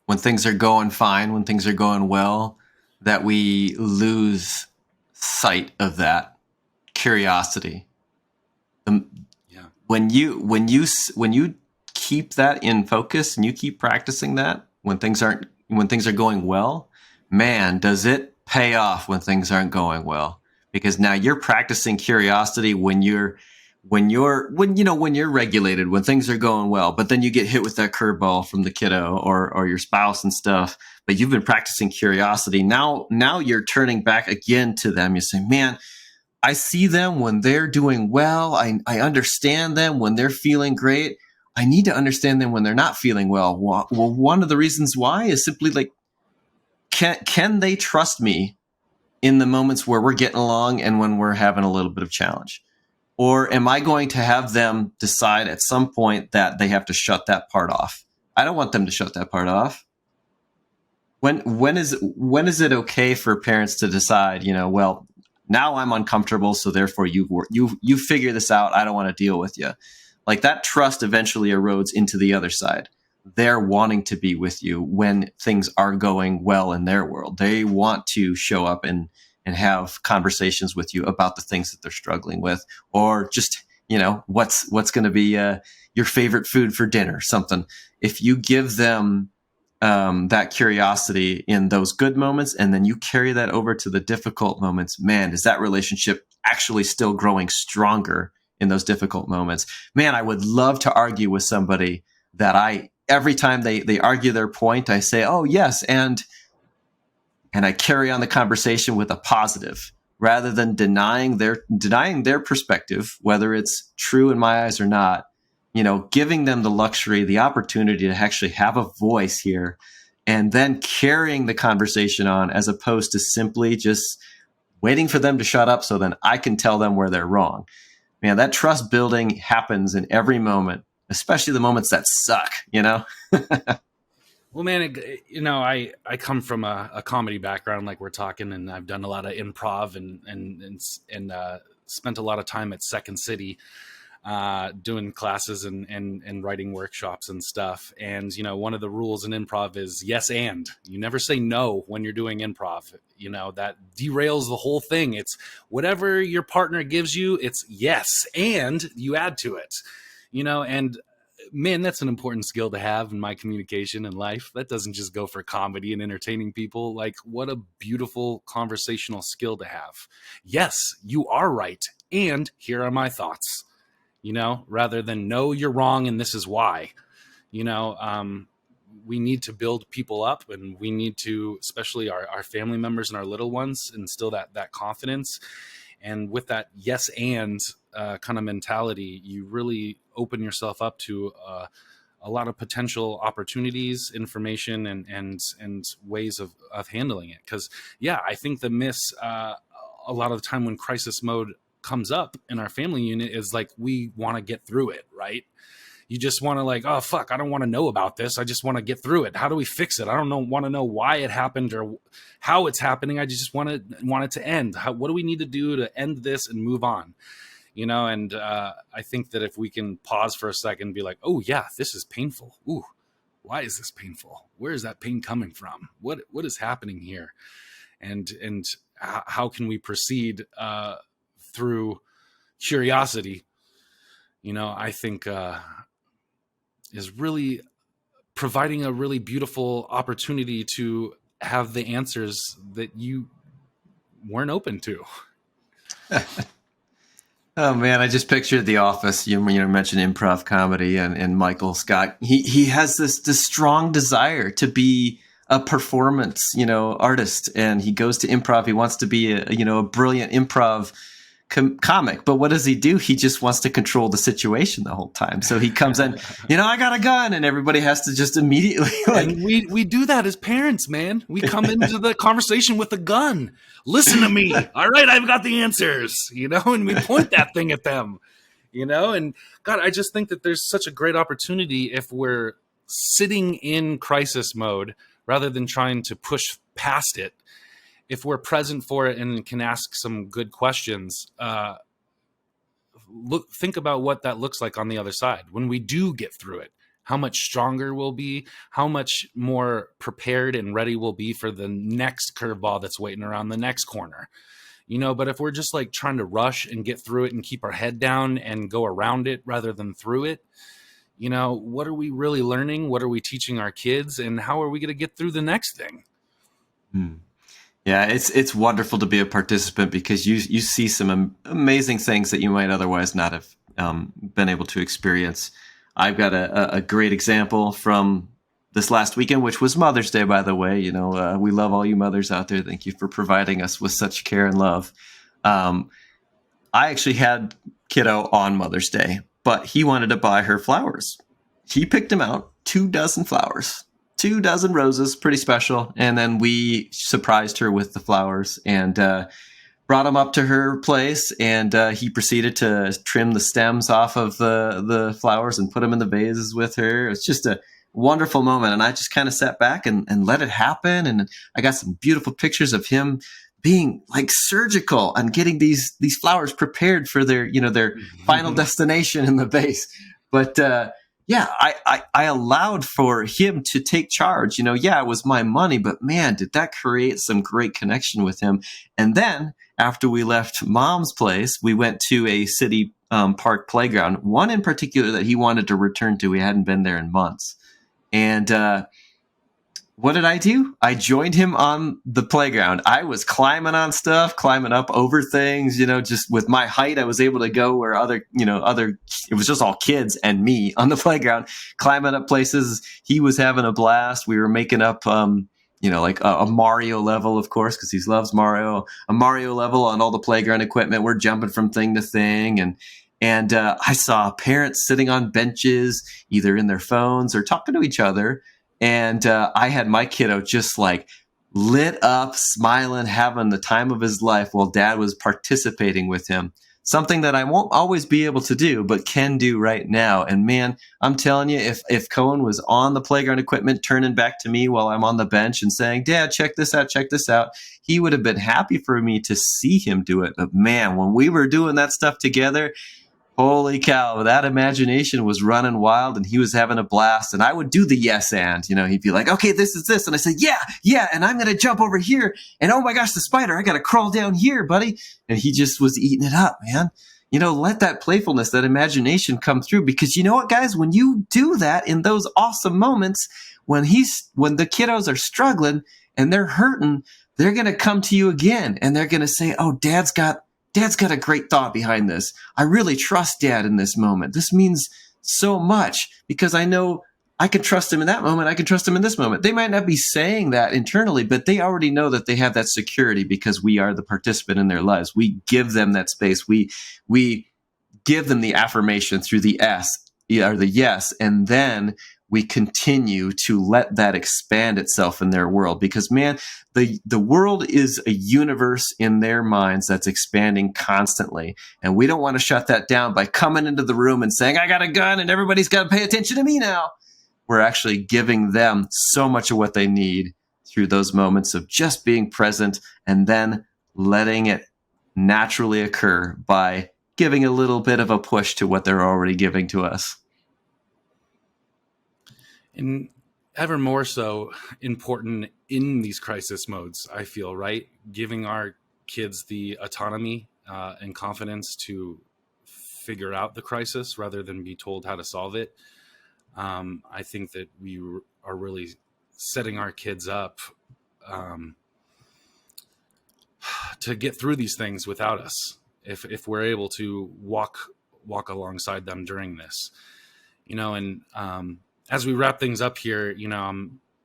when things are going fine, when things are going well, that we lose sight of that curiosity. Yeah. When you keep that in focus and you keep practicing that when things are going well, man, does it pay off when things aren't going well? Because now you're practicing curiosity when you're regulated, when things are going well, but then you get hit with that curveball from the kiddo or your spouse and stuff. But you've been practicing curiosity. Now you're turning back again to them. You say, man, I see them when they're doing well. I understand them when they're feeling great. I need to understand them when they're not feeling well. Well, one of the reasons why is simply can they trust me in the moments where we're getting along and when we're having a little bit of challenge? Or am I going to have them decide at some point that they have to shut that part off? I don't want them to shut that part off. When is it okay for parents to decide, well, now I'm uncomfortable, so therefore you figure this out. I don't want to deal with you. Like, that trust eventually erodes into the other side. They're wanting to be with you when things are going well in their world. They want to show up and have conversations with you about the things that they're struggling with, or just, what's going to be your favorite food for dinner, something. If you give them that curiosity in those good moments, and then you carry that over to the difficult moments, man, is that relationship actually still growing stronger in those difficult moments? Man, I would love to argue with somebody that every time they argue their point, I say, oh yes, and I carry on the conversation with a positive rather than denying their perspective, whether it's true in my eyes or not. Giving them the luxury, the opportunity to actually have a voice here, and then carrying the conversation on, as opposed to simply just waiting for them to shut up so then I can tell them where they're wrong. man, that trust building happens in every moment, especially the moments that suck, you know? Well, man, I come from a comedy background, like we're talking, and I've done a lot of improv and spent a lot of time at Second City, doing classes and writing workshops and stuff. And, one of the rules in improv is yes, and you never say no when you're doing improv. That derails the whole thing. It's whatever your partner gives you, it's yes, and you add to it, and man, that's an important skill to have in my communication in life. That doesn't just go for comedy and entertaining people. Like, what a beautiful conversational skill to have. Yes, you are right. And here are my thoughts, rather than no, you're wrong and this is why. We need to build people up, and we need to, especially our family members and our little ones, instill that confidence. And with that yes and kind of mentality, you really open yourself up to a lot of potential opportunities, information, and ways of handling it. Because, yeah, I think the miss a lot of the time when crisis mode comes up in our family unit is like, we want to get through it, right? You just want to like, oh, fuck, I don't want to know about this. I just want to get through it. How do we fix it? I don't want to know why it happened or how it's happening. I just want it to end. What do we need to do to end this and move on? And I think that if we can pause for a second and be like, oh, yeah, this is painful. Ooh, why is this painful? Where is that pain coming from? What is happening here? And how can we proceed through curiosity? I think is really providing a really beautiful opportunity to have the answers that you weren't open to. Oh man, I just pictured The Office. You mentioned improv comedy and Michael Scott. He has this strong desire to be a performance, artist, and he goes to improv. He wants to be a brilliant improv comic, but what does he do? He just wants to control the situation the whole time. So he comes in, I got a gun, and everybody has to just immediately like. And we do that as parents, man. We come into the conversation with a gun. Listen to me. All right, I've got the answers, and we point that thing at them, and God, I just think that there's such a great opportunity if we're sitting in crisis mode rather than trying to push past it. If we're present for it and can ask some good questions, think about what that looks like on the other side. When we do get through it, how much stronger we'll be, how much more prepared and ready we'll be for the next curveball that's waiting around the next corner. But if we're just like trying to rush and get through it and keep our head down and go around it rather than through it, what are we really learning? What are we teaching our kids? And how are we going to get through the next thing? Yeah, it's wonderful to be a participant because you see some amazing things that you might otherwise not have been able to experience. I've got a great example from this last weekend, which was Mother's Day, by the way. We love all you mothers out there. Thank you for providing us with such care and love. I actually had kiddo on Mother's Day, but he wanted to buy her flowers. He picked them out, 24 flowers. 24 roses, pretty special. And then we surprised her with the flowers and brought them up to her place. And he proceeded to trim the stems off of the flowers and put them in the vases with her. It's just a wonderful moment. And I just kind of sat back and let it happen. And I got some beautiful pictures of him being like surgical and getting these flowers prepared for their final destination in the vase. But yeah, I allowed for him to take charge. It was my money, but man, did that create some great connection with him. And then after we left Mom's place, we went to a city park playground, one in particular that he wanted to return to. We hadn't been there in months. And what did I do? I joined him on the playground. I was climbing on stuff, climbing up over things, just with my height, I was able to go where it was just all kids and me on the playground, climbing up places. He was having a blast. We were making up, like a Mario level, of course, because he loves Mario, a Mario level on all the playground equipment. We're jumping from thing to thing. And I saw parents sitting on benches, either in their phones or talking to each other. And I had my kiddo just like lit up, smiling, having the time of his life while Dad was participating with him. something that I won't always be able to do, but can do right now. And man, I'm telling you, if Cohen was on the playground equipment, turning back to me while I'm on the bench and saying, Dad, check this out, he would have been happy for me to see him do it. But man, when we were doing that stuff together, holy cow, that imagination was running wild and he was having a blast. And I would do the yes and, he'd be like, okay, this is this. And I said, yeah. And I'm going to jump over here. And oh my gosh, the spider, I got to crawl down here, buddy. And he just was eating it up, man. Let that playfulness, that imagination come through, because you know what, guys, when you do that in those awesome moments, when the kiddos are struggling and they're hurting, they're going to come to you again and they're going to say, oh, Dad's got a great thought behind this. I really trust Dad in this moment. This means so much because I know I can trust him in that moment. I can trust him in this moment. They might not be saying that internally, but they already know that they have that security because we are the participant in their lives. We give them that space. We give them the affirmation through the S or the yes, and then we continue to let that expand itself in their world, because man, the world is a universe in their minds that's expanding constantly. And we don't want to shut that down by coming into the room and saying, I got a gun and everybody's got to pay attention to me now. We're actually giving them so much of what they need through those moments of just being present and then letting it naturally occur by giving a little bit of a push to what they're already giving to us. And ever more so important in these crisis modes, I feel, right? Giving our kids the autonomy and confidence to figure out the crisis rather than be told how to solve it. I think that we are really setting our kids up to get through these things without us, if we're able to walk alongside them during this, and as we wrap things up here,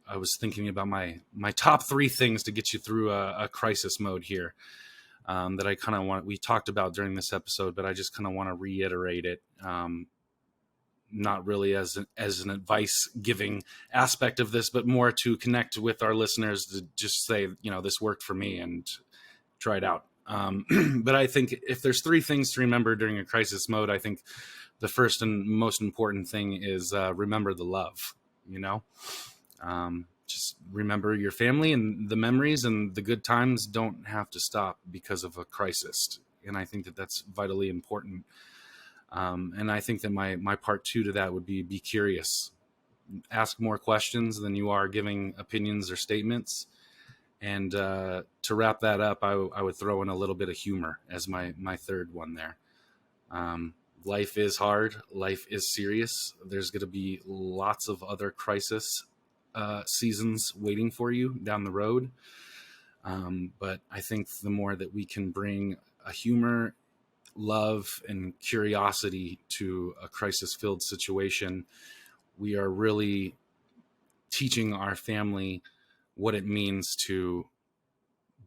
I was thinking about my top 3 things to get you through a crisis mode here, that I kind of we talked about during this episode, but I just kind of want to reiterate it. Not really as an advice giving aspect of this, but more to connect with our listeners to just say, this worked for me and try it out. But I think if there's 3 things to remember during a crisis mode, I think the first and most important thing is remember the love, just remember your family, and the memories and the good times don't have to stop because of a crisis. And I think that that's vitally important. And I think that my part 2 to that would be curious, ask more questions than you are giving opinions or statements. And to wrap that up, I would throw in a little bit of humor as my 3rd one there. Life is hard. Life is serious. There's going to be lots of other crisis seasons waiting for you down the road. But I think the more that we can bring a humor, love, and curiosity to a crisis-filled situation, we are really teaching our family what it means to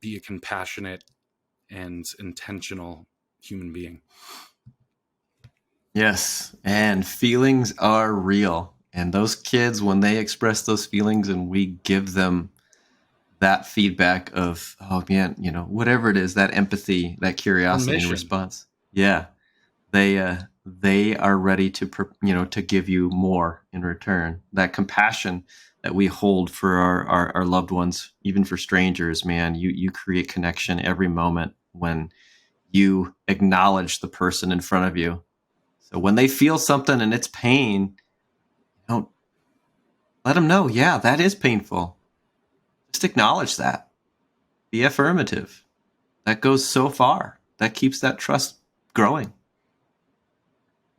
be a compassionate and intentional human being. Yes, and feelings are real. And those kids, when they express those feelings and we give them that feedback of, oh man, whatever it is, that empathy, that curiosity and response. Yeah. They are ready to, to give you more in return. That compassion that we hold for our loved ones, even for strangers, man, you create connection every moment when you acknowledge the person in front of you. So when they feel something and it's pain, don't let them know, yeah, that is painful. Just acknowledge that. Be affirmative. That goes so far. That keeps that trust growing.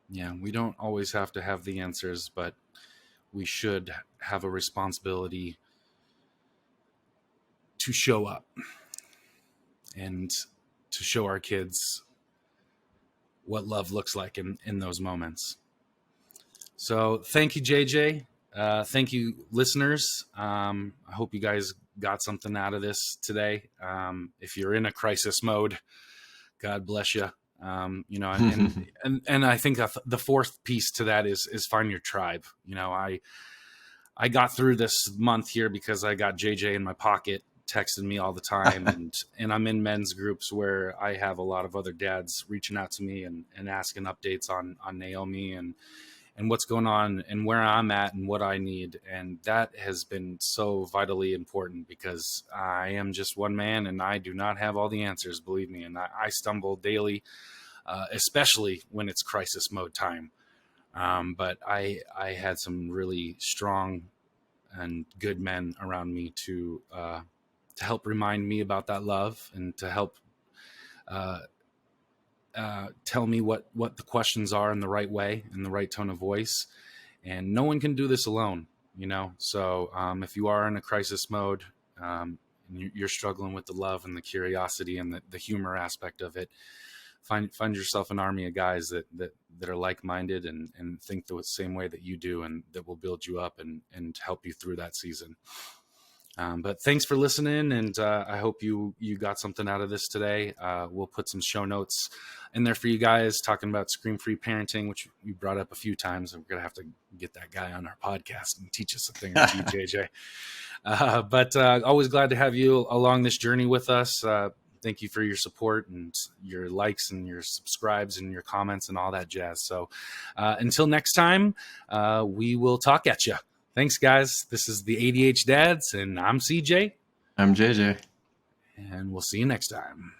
Yeah, we don't always have to have the answers, but we should have a responsibility to show up and to show our kids what love looks like in those moments. So thank you, JJ. Thank you, listeners. I hope you guys got something out of this today. If you're in a crisis mode, God bless you. And I think the 4th piece to that is find your tribe. I got through this month here because I got JJ in my pocket, texting me all the time, and I'm in men's groups where I have a lot of other dads reaching out to me and asking updates on Naomi and what's going on and where I'm at and what I need. And that has been so vitally important, because I am just one man and I do not have all the answers, believe me. And I stumble daily, especially when it's crisis mode time. But I had some really strong and good men around me to help remind me about that love, and to help tell me what the questions are in the right way, in the right tone of voice. And no one can do this alone, you know? So if you are in a crisis mode, and you're struggling with the love and the curiosity and the humor aspect of it, find yourself an army of guys that are like-minded and think the same way that you do, and that will build you up and help you through that season. But thanks for listening, and I hope you got something out of this today. We'll put some show notes in there for you guys, talking about screen-free parenting, which we brought up a few times. And we're going to have to get that guy on our podcast and teach us a thing or two, JJ. But always glad to have you along this journey with us. Thank you for your support and your likes and your subscribes and your comments and all that jazz. So until next time, we will talk at you. Thanks, guys. This is the ADHDads, and I'm CJ. I'm JJ. And we'll see you next time.